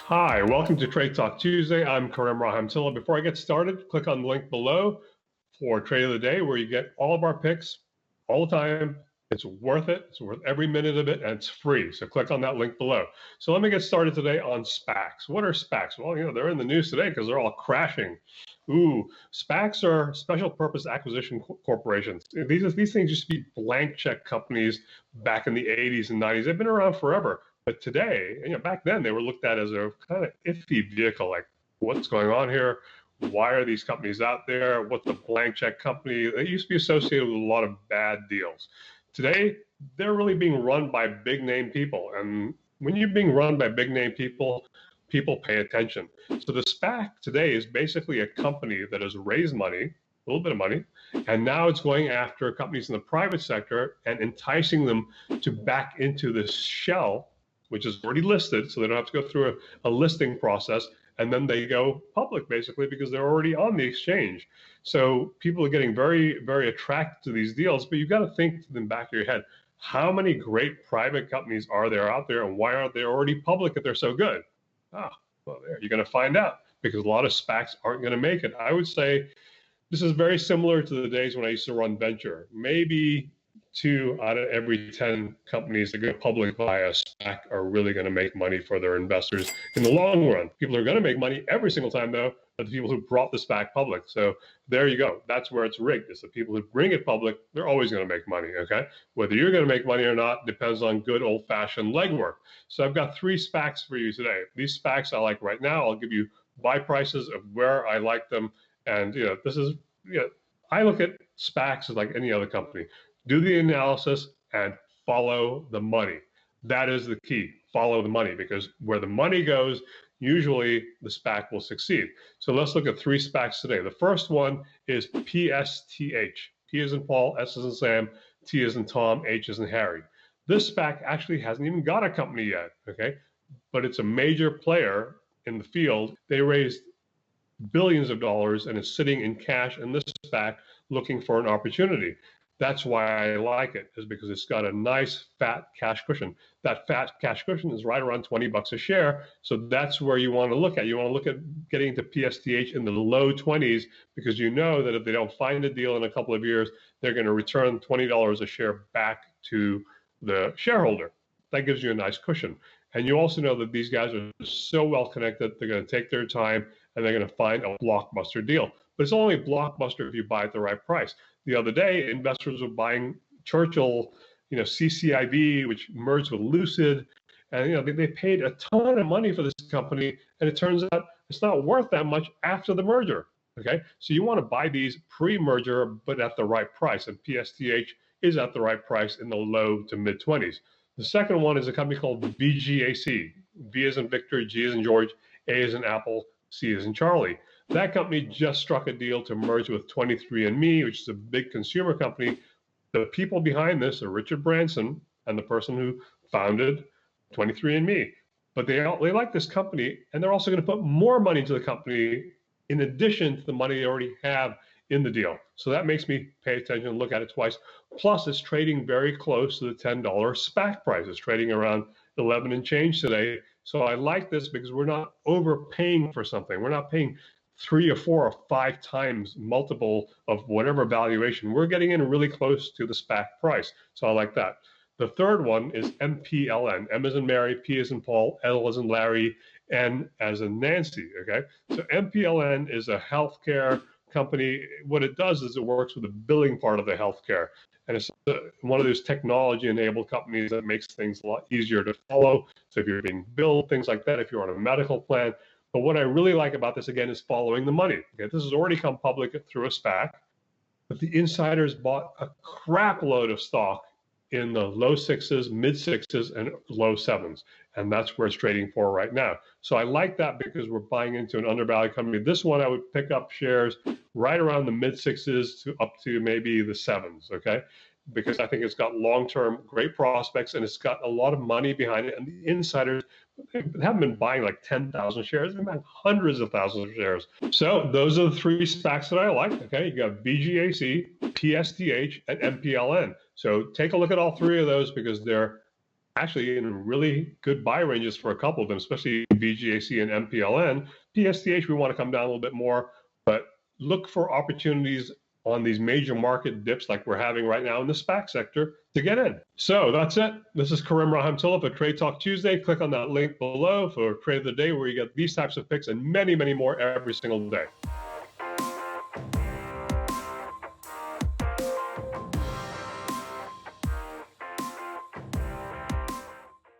Hi, welcome to Trade Talk Tuesday. I'm Karim Rahimtullah. Before I get started, click on the link below for Trade of the Day, where you get all of our picks all the time. It's worth it. It's worth every minute of it, and it's free. So click on that link below. So let me get started today on SPACs. What are SPACs? Well, they're in the news today because they're all crashing. SPACs are special purpose acquisition corporations. These things used to be blank check companies back in the 80s and 90s. They've been around forever. But today, back then they were looked at as a kind of iffy vehicle, like what's going on here? Why are these companies out there? What's a blank check company? They used to be associated with a lot of bad deals. Today, they're really being run by big name people. And when you're being run by big name people, people pay attention. So the SPAC today is basically a company that has raised money, a little bit of money, and now it's going after companies in the private sector and enticing them to back into this shell, which is already listed, so they don't have to go through a listing process, and then they go public basically because they're already on the exchange. So people are getting very, very attracted to these deals, but you've got to think to the back of your head, how many great private companies are there out there, and why aren't they already public if they're so good? Well, there you're going to find out, because a lot of SPACs aren't going to make it. I would say this is very similar to the days when I used to run venture. Maybe 2 out of every 10 companies that go public via SPAC are really going to make money for their investors in the long run. People are going to make money every single time, though, but the people who brought the SPAC public. So there you go. That's where it's rigged. It's the people who bring it public, they're always going to make money, okay? Whether you're going to make money or not depends on good old-fashioned legwork. So I've got 3 SPACs for you today. These SPACs I like right now. I'll give you buy prices of where I like them. And, this is, I look at SPACs as like any other company. Do the analysis and follow the money. That is the key. Follow the money, because where the money goes, usually the SPAC will succeed. So let's look at 3 SPACs today. The first one is PSTH. P as in Paul, S as in Sam, T as in Tom, H as in Harry. This SPAC actually hasn't even got a company yet, okay? But it's a major player in the field. They raised billions of dollars and is sitting in cash in this SPAC looking for an opportunity. That's why I like it, is because it's got a nice fat cash cushion. That fat cash cushion is right around $20 a share. So that's where you want to look at. You want to look at getting to PSTH in the low 20s, because you know that if they don't find a deal in a couple of years, they're going to return $20 a share back to the shareholder. That gives you a nice cushion. And you also know that these guys are so well connected, they're going to take their time and they're going to find a blockbuster deal. But it's only a blockbuster if you buy at the right price. The other day, investors were buying Churchill, CCIV, which merged with Lucid, and they paid a ton of money for this company, and it turns out it's not worth that much after the merger. Okay, so you want to buy these pre-merger, but at the right price, and PSTH is at the right price in the low to mid 20s. The second one is a company called VGAC. V as in Victor, G as in George, A as in Apple, C as in Charlie. That company just struck a deal to merge with 23andMe, which is a big consumer company. The people behind this are Richard Branson and the person who founded 23andMe. But they like this company, and they're also going to put more money into the company in addition to the money they already have in the deal. So that makes me pay attention and look at it twice. Plus, it's trading very close to the $10 SPAC price. It's trading around 11 and change today. So I like this because we're not overpaying for something. We're not paying 3 or 4 or 5 times multiple of whatever valuation. We're getting in really close to the SPAC price. So I like that. The third one is MPLN. M as in Mary, P as in Paul, L as in Larry, N as in Nancy, okay? So MPLN is a healthcare company. What it does is it works with the billing part of the healthcare. And it's one of those technology-enabled companies that makes things a lot easier to follow. So if you're being billed, things like that, if you're on a medical plan. But what I really like about this, again, is following the money. Okay, this has already come public through a SPAC, but the insiders bought a crap load of stock in the low 6s, mid 6s, and low 7s. And that's where it's trading for right now. So I like that because we're buying into an undervalued company. This one, I would pick up shares right around the mid 6s to up to maybe the 7s, okay? Because I think it's got long-term great prospects, and it's got a lot of money behind it. And the insiders haven't been buying like 10,000 shares, they've been buying hundreds of thousands of shares. So those are the 3 SPACs that I like, okay? You got VGAC, PSTH, and MPLN. So take a look at all 3 of those, because they're actually in really good buy ranges for a couple of them, especially VGAC and MPLN. PSTH, we want to come down a little bit more, but look for opportunities on these major market dips like we're having right now in the SPAC sector to get in. So that's it. This is Karim Rahimtoola for Trade Talk Tuesday. Click on that link below for Trade of the Day, where you get these types of picks and many, many more every single day.